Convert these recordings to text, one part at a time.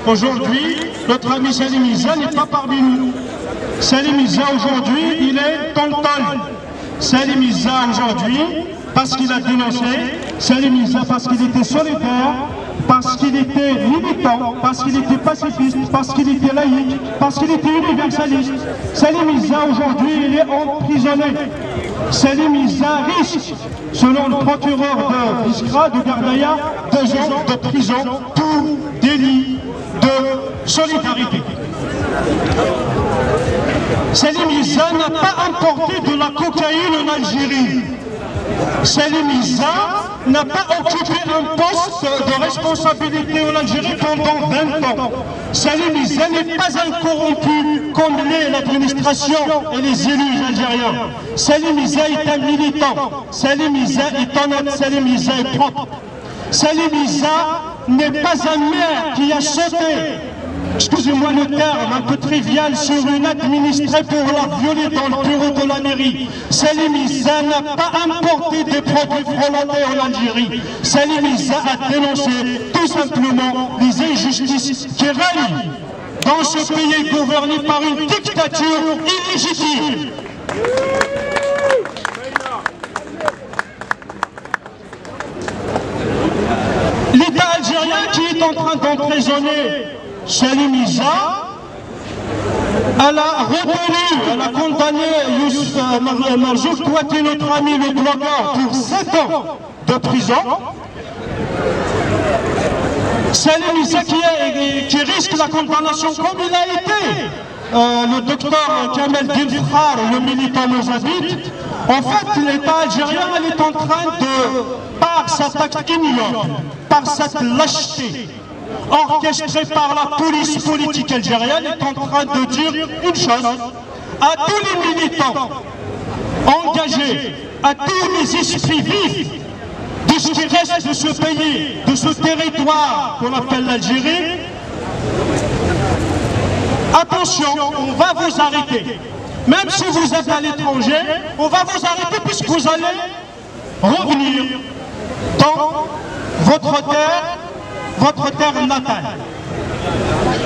Aujourd'hui, notre ami Salim Isa n'est pas parmi nous. Salim Isa aujourd'hui, il est Tontol. Salim Isa aujourd'hui, parce qu'il a dénoncé, Salim Isa parce qu'il était solidaire, parce qu'il était militant, parce qu'il était pacifiste, parce qu'il était laïque, parce qu'il était universaliste. Salim Isa aujourd'hui, il est emprisonné. Salim Isa risque, selon le procureur de Biskra, de Gardaïa, 2 ans de prison pour délit de solidarité. Salim Isa n'a pas importé de la cocaïne en Algérie. Salim Isa n'a pas occupé un poste de responsabilité en Algérie pendant 20 ans. Salim Isa n'est pas un corrompu comme l'est l'administration et les élus algériens. Salim Isa est un militant. Salim Isa est honnête. Salim Isa est propre. Salim Isa n'est pas un maire qui a sauté, excusez-moi le terme un peu trivial, sur une administrée pour la violer dans le bureau de la mairie. Salim Isa n'a pas importé des produits frelatés en Algérie. Salim Isa a dénoncé tout simplement les injustices qui règnent dans ce pays gouverné par une dictature illégitime. L'État algérien qui est en train d'emprisonner Salim Isa, elle a retenu, elle a condamné Youssef Marzouk Touati, notre ami le blogueur, pour 7 ans de prison. Salim Isa qui risque la condamnation comme il a été. Le docteur Kamel Dilfrar, le militant mozabite, en fait l'État algérien elle est en train de, par cette attaque ignoble, par cette lâcheté, orchestrée par la police politique algérienne, est en train de dire une chose à tous les militants engagés, à tous les esprits vifs de ce qui reste de ce pays, de ce territoire qu'on appelle l'Algérie. Attention, on va vous arrêter. Même si vous êtes à l'étranger, on va vous arrêter puisque vous allez revenir dans votre terre natale.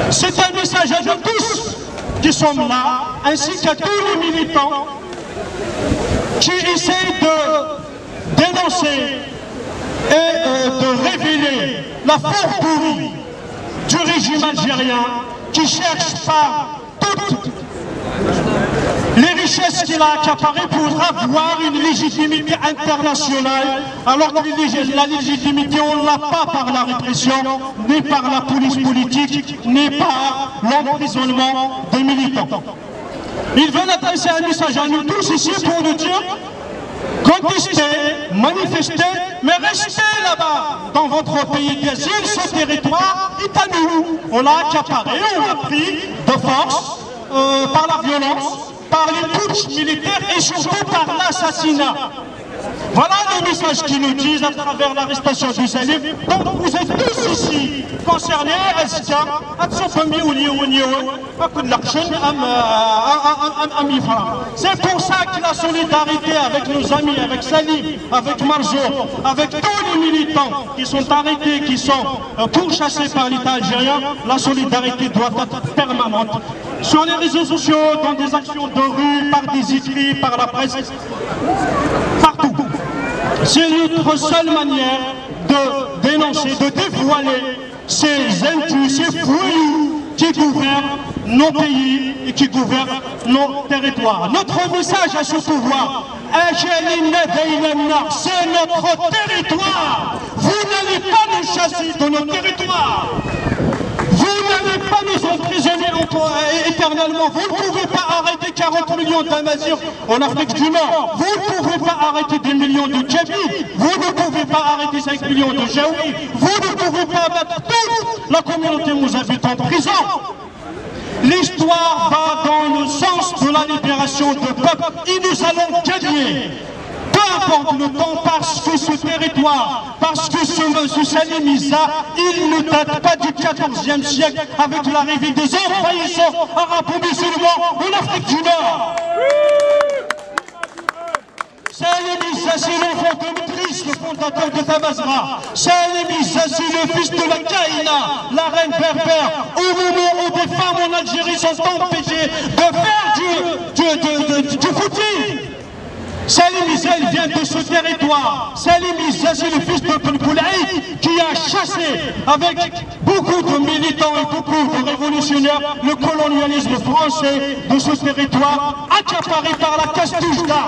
C'est un message à nous tous qui sommes là, ainsi qu'à tous les militants qui essaient de dénoncer et de révéler la force pourrie du régime algérien qui cherche par toutes les richesses qu'il a accaparées pour avoir une légitimité internationale, alors que la légitimité, on ne l'a pas par la répression, ni par la police politique, ni par l'emprisonnement des militants. Ils veulent adresser un message à nous tous ici pour nous dire: contestez, manifestez, mais restez là-bas, dans votre pays d'asile. Ce territoire est à nous. On l'a accaparé, on l'a pris de force, par la violence, par les putschs militaires et surtout par l'assassinat. Voilà le message qu'ils nous disent à travers l'arrestation du Salim. Donc vous êtes tous ici concernés, c'est pour ça que la solidarité avec nos amis, avec Salim, avec Marzouk, avec tous les militants qui sont arrêtés, qui sont pourchassés par l'État algérien, la solidarité doit être permanente. Sur les réseaux sociaux, dans des actions de rue, par des écrits, par la presse, partout. C'est notre seule manière de dénoncer, de dévoiler ces indus, ces voyous qui gouvernent nos pays et qui gouvernent nos territoires. Notre message à ce pouvoir, c'est notre territoire. Vous n'allez pas nous chasser de nos territoires. Vous n'allez pas nous emprisonner éternellement. Vous ne pouvez pas arrêter 40 millions d'Amazirs en Afrique du Nord. Vous ne pouvez pas arrêter des millions de Djabi. Vous ne pouvez pas arrêter 5 millions de Jaoui. Vous ne pouvez pas mettre toute la communauté mouzabite en prison. L'histoire va dans le sens de la libération de peuple et nous allons gagner. Peu importe le temps, parce que ce territoire, parce que ce Salim Isa, il ne date pas du XIVe siècle avec l'arrivée des envahisseurs arabo-musulmans en Afrique du Nord. Salim Isa, c'est l'enfant de Idriss, le fondateur de Tamazra. Salim Isa, c'est le fils de la Caïd. la reine berbère, au moment où des femmes en Algérie sont empêchées de faire du footing. Salim Issa, il vient de ce territoire. Salim Issa, c'est le fils de Boulaïd qui a chassé avec beaucoup de militants et beaucoup de révolutionnaires le colonialisme français de ce territoire accaparé par la Castuchka.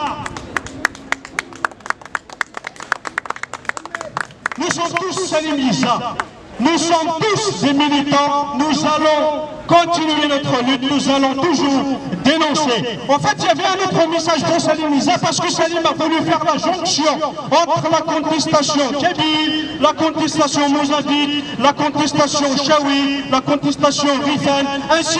Nous sommes tous Salim Issa. Nous sommes tous des militants, nous allons continuer notre lutte, nous allons toujours dénoncer. En fait, il y avait un autre message pour Salim Issa parce que Salim a voulu faire la jonction entre la contestation kabyle, la contestation mozabite, la contestation chaoui, la contestation rifane, ainsi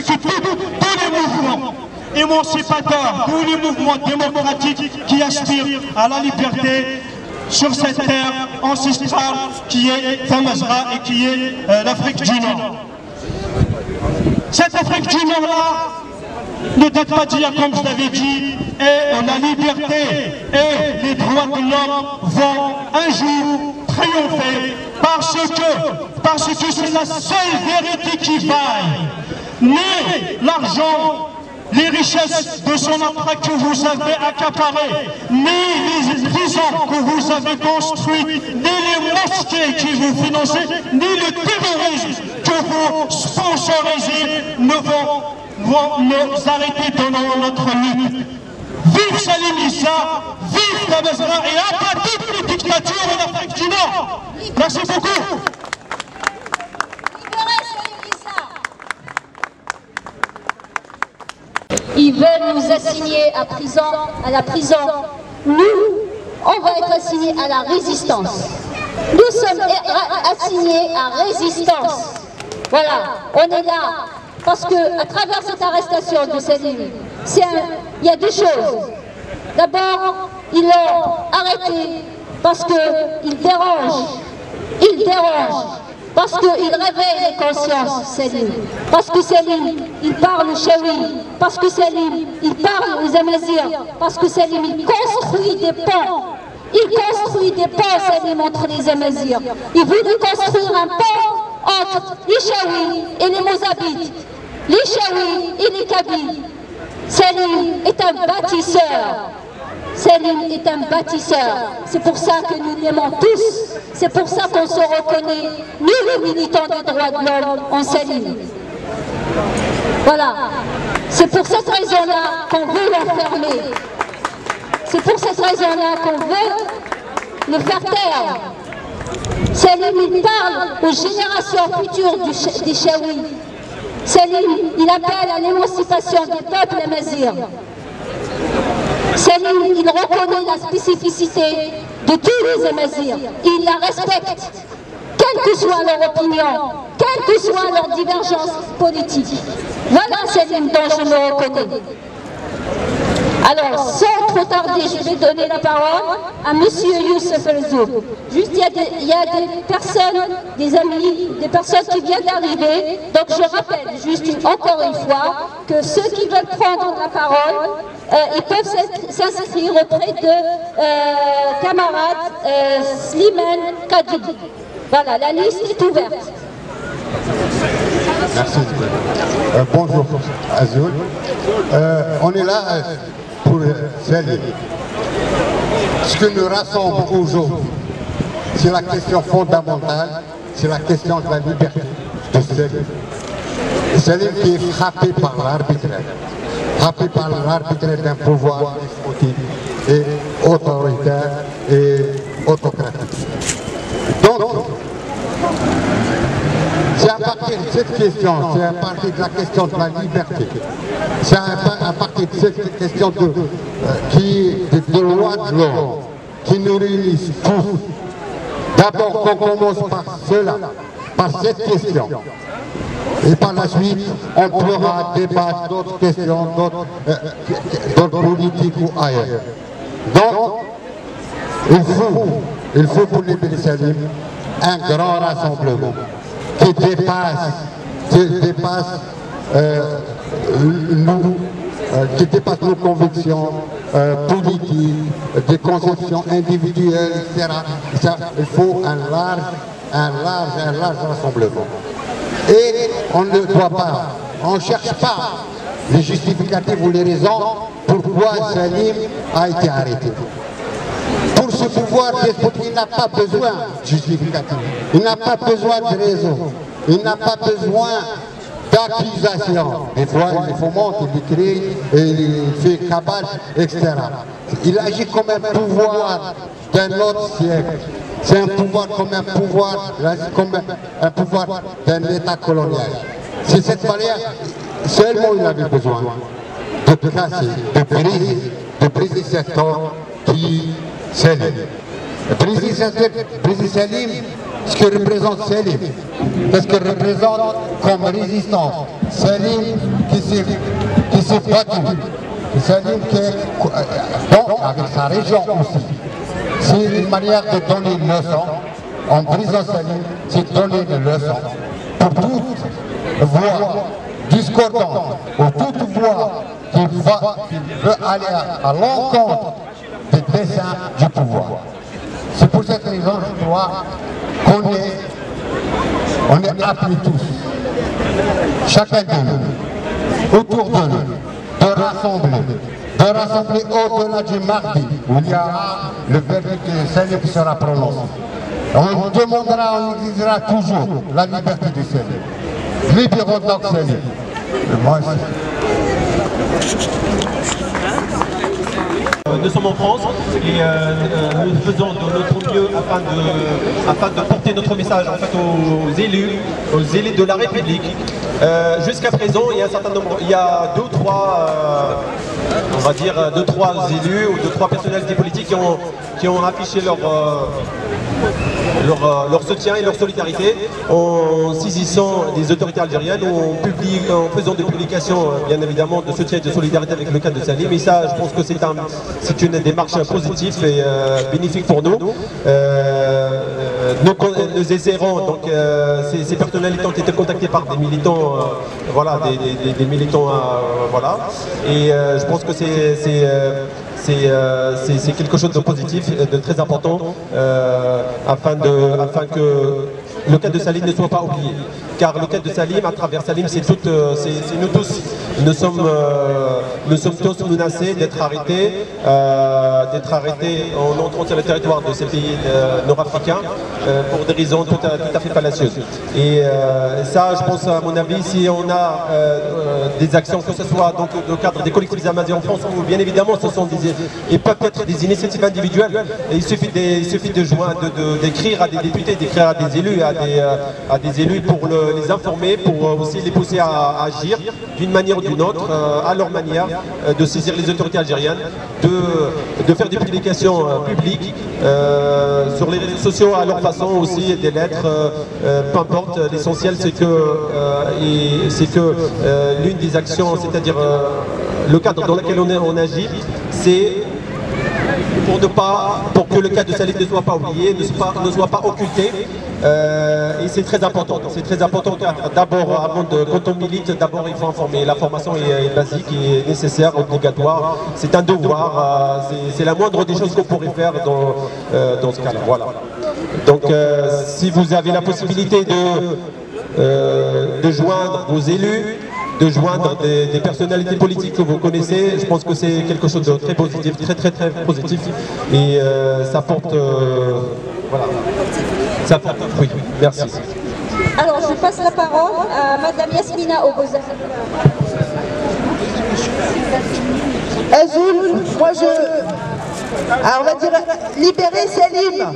que tous les mouvements émancipateurs, tous les mouvements démocratiques qui aspirent à la liberté sur cette terre ancestrale qui est Tamazra et qui est l'Afrique du Nord. Cette Afrique du Nord-là ne date pas d'hier, comme je l'avais dit, et la liberté et les droits de l'homme vont un jour triompher parce que c'est la seule vérité qui vaille. Ni l'argent, les richesses de son emprunt que vous avez accaparées, ni les prisons que vous avez construites, ni les mosquées que vous financez, ni le terrorisme que vous sponsorisez ne vont nous arrêter dans notre lutte. Vive Salim Issa, vive Tamazra et à pas toutes les dictatures en Afrique du Nord. Merci beaucoup. Ils veulent nous assigner à la prison. Nous, on va être assignés à la résistance. Nous sommes assignés à résistance. Voilà, on est là. Parce qu'à travers cette arrestation de Salim, il y a deux choses. D'abord, ils l'ont arrêté parce qu'il dérange. Il dérange. Parce qu'il réveille les consciences, Salim. Parce que Salim, il parle chaoui. Parce que Salim, il parle aux Amazirs. Parce que Salim, il construit des ponts. Il construit des ponts, Salim, entre les Amazirs. Il voulait construire un pont entre les Chaouis et les Mozabites. Les Chaouis et les Kabyles. Salim est un bâtisseur. Salim est un bâtisseur. C'est pour ça que nous l'aimons tous. C'est pour ça qu'on se reconnaît, nous les militants des droits de l'homme, en Salim. Voilà. C'est pour cette raison-là qu'on veut l'enfermer. C'est pour cette raison-là qu'on veut le faire taire. Salim, il parle aux générations futures des Chaouis. Salim, il appelle à l'émancipation des peuples amazirs. Salim, il reconnaît la spécificité de tous les Amazirs. Il la respecte, quelle que soit leur opinion, quelle que soit leur divergence politique. Voilà Salim dont je me reconnais. Alors, sans trop tarder, je vais donner la parole à M. Youssef El-Zoub. Juste, il y a des personnes, des amis, des personnes qui viennent d'arriver. Donc, je rappelle juste encore une fois que ceux qui veulent prendre la parole, ils peuvent s'inscrire auprès de camarade Slimane Kadji. Voilà, la liste est ouverte. Merci. Bonjour Azul. On est là pour Salim. Ce que nous rassemble aujourd'hui, c'est la question fondamentale, c'est la question de la liberté de Salim. Salim qui est frappé par l'arbitraire d'un pouvoir despotique et autoritaire et autocratique. Donc, c'est à partir de cette question, c'est à partir de la question de la liberté, c'est à partir de cette question de loi de l'homme qui nous réunissent tous. D'abord qu'on commence par cela, par cette question. Et par la suite, on pourra débattre d'autres questions, d'autres politiques ou ailleurs. Donc, il faut pour libérer Salim un grand rassemblement qui dépasse nos convictions politiques, des conceptions individuelles, etc. Il faut un large un large rassemblement. Et on ne doit pas, on ne cherche pas les justificatifs ou les raisons pourquoi Salim a été arrêté. Pour ce pouvoir despotique, il n'a pas besoin de justificatifs, il n'a pas besoin de raisons, il n'a pas besoin d'accusations. Des fois, il fomente, il écrit, il fait cabale, etc. Il agit comme un pouvoir d'un autre siècle. C'est un pouvoir comme un pouvoir, un pouvoir d'un État colonial. C'est cette manière, seulement il avait besoin de casser, de briser cet homme qui Salim. Briser Salim, ce que représente Salim, qu'est-ce que représente comme résistance. Salim qui s'est battu, Salim qui est, bon, avec sa région aussi. C'est une manière de donner une leçon. En brisant Salim, c'est donner une leçon pour toute voix discordante ou toute voix qui veut aller à l'encontre des desseins du pouvoir. C'est pour cette raison, je crois, qu'on est appelés tous, chacun de nous, autour de nous, de rassembler au-delà du mardi, où il y aura le verdict de Salim qui sera prononcé. On demandera, on exigera toujours la liberté de Salim. Libérons donc Salim. Nous sommes en France et nous faisons de notre mieux afin de porter notre message en fait, aux élus de la République. Jusqu'à présent, il y a un certain nombre, il y a deux ou trois élus ou deux, trois personnalités politiques qui ont affiché leur soutien et leur solidarité en saisissant des autorités algériennes ou en faisant des publications bien évidemment de soutien et de solidarité avec le cas de Salim. Et ça, je pense que c'est une démarche positive et bénéfique pour nous. Nous essaierons, donc ces personnalités ont été contactées par des militants, voilà, des militants, voilà. Et je pense que c'est quelque chose de positif, de très important, afin que le cas de Salim ne soit pas oublié. Car le cas de Salim, à travers Salim, c'est nous tous. Nous sommes tous menacés d'être arrêtés en entrant sur le territoire de ces pays nord-africains pour des raisons tout à fait fallacieuses. Et ça, je pense, à mon avis, si on a des actions, que ce soit dans le cadre des collectifs amaziens en France, ou bien évidemment, ce sont et peut-être des initiatives individuelles, et il suffit d'écrire à des députés, d'écrire à des élus, à des élus pour les informer, pour aussi les pousser à agir d'une manière ou d'une autre, à leur manière, de saisir les autorités algériennes, de faire des publications publiques sur les réseaux sociaux à leur façon aussi, des lettres, peu importe. L'essentiel c'est que l'une des actions, c'est-à-dire le cadre dans lequel on agit, c'est pour que le cas de Salim ne soit pas oublié, ne soit pas occulté. Et c'est très important. C'est très important car d'abord, quand on milite, d'abord il faut informer. La formation est basique, est nécessaire, obligatoire. C'est un devoir. C'est la moindre des choses qu'on pourrait faire dans ce cas-là. Voilà. Donc, si vous avez la possibilité de joindre vos élus, de joindre des personnalités politiques que vous connaissez, je pense que c'est quelque chose de très positif, très positif, et ça porte, voilà, ça porte un fruit. Merci. Alors je passe la parole à Madame Yasmina Oboza. Azoul, moi alors on va dire libérer Salim.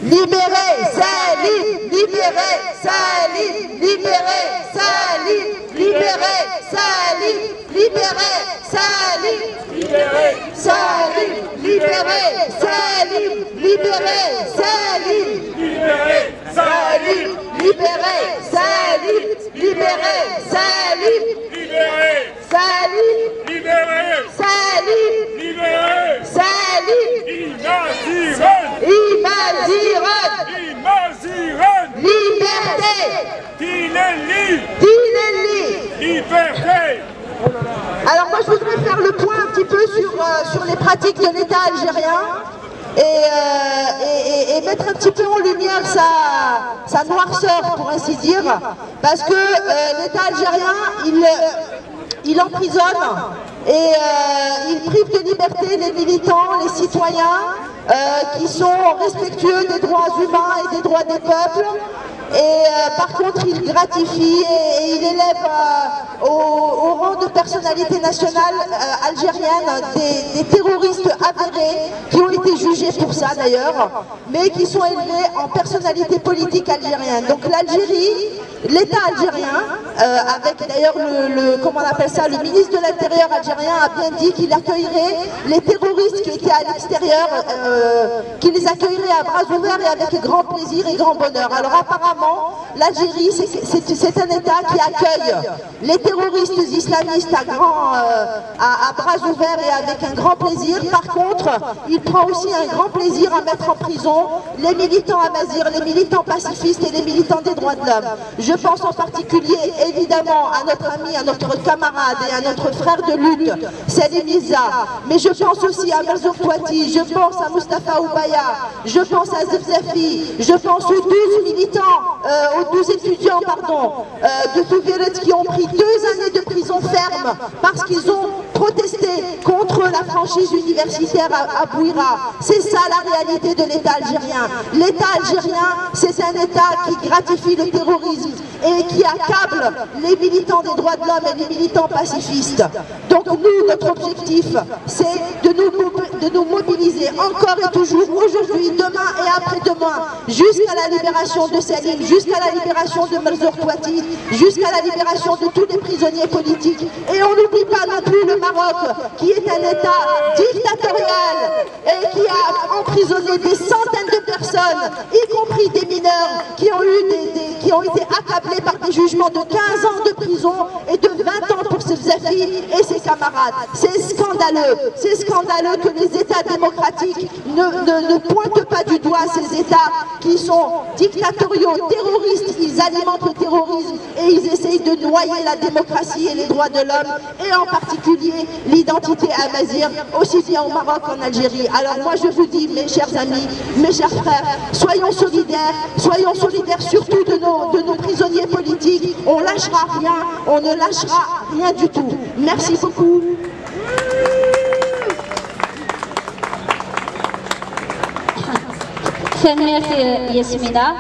Libérer Salim, libérer Salim, libérer Salim, libérer Salim, libérer Salim, libérer Salim, libérer Salim, libérer Salim, libérer Salim, libérer Salim, libérer Salim, libérer Salim, libérer Salim, libérer Salim, Imaziran, liberté, Tinelli, liberté. Alors moi je voudrais faire le point un petit peu sur les pratiques de l'État algérien. et mettre un petit peu en lumière sa noirceur, pour ainsi dire, parce que l'État algérien, il emprisonne et il prive de liberté les militants, les citoyens qui sont respectueux des droits humains et des droits des peuples. Et par contre, il gratifie et il élève au rang de personnalité nationale algérienne des terroristes avérés qui ont été jugés pour ça d'ailleurs, mais qui sont élevés en personnalité politique algérienne. Donc l'Algérie, l'État algérien, avec d'ailleurs comment on appelle ça, le ministre de l'Intérieur algérien a bien dit qu'il accueillerait les terroristes qui étaient à l'extérieur, qu'il les accueillerait à bras ouverts et avec grand plaisir et grand bonheur. Alors apparemment, l'Algérie, c'est un État qui accueille les terroristes islamistes à bras ouverts et avec un grand plaisir. Par contre, il prend aussi un grand plaisir à mettre en prison les militants amazirs, les militants pacifistes et les militants des droits de l'homme. Je pense en particulier, évidemment, à notre ami, à notre camarade et à notre frère de lutte, Selim Isa. Mais je pense aussi à Merzouk Touati, je pense à Mustafa Oubaya, je pense à Zefzafi, je pense aux 12 militants, aux 12 étudiants, de Touviret qui ont pris 2 années de prison ferme parce qu'ils ont protesté contre la franchise universitaire à Bouira. C'est ça la réalité de l'État algérien. L'État algérien, c'est un État qui gratifie le terrorisme et qui accable les militants des droits de l'homme et les militants pacifistes. Donc nous, notre objectif, c'est de nous mobiliser encore et toujours, aujourd'hui, demain et après-demain, jusqu'à la libération de Selim, jusqu'à la libération de Merzouk Touati, jusqu'à la libération de tous les prisonniers politiques. Et on n'oublie pas non plus le Maroc, qui est un État dictatorial et qui a emprisonné des centaines de personnes, y compris des mineurs, qui ont été accablés par des jugements de 15 ans de prison et de 20 ans pour Zefzafi et ses camarades. C'est scandaleux que les États démocratiques ne pointent pas du doigt ces États qui sont dictatoriaux, terroristes. Ils alimentent le terrorisme et ils essayent de noyer la démocratie et les droits de l'homme, et en particulier l'identité amazigh, aussi bien au Maroc qu'en Algérie. Alors moi je vous dis, mes chers amis, mes chers frères, soyons solidaires surtout de nos prisonniers politiques. On lâchera rien, on ne lâchera rien du tout. Merci beaucoup. Merci Yasmina.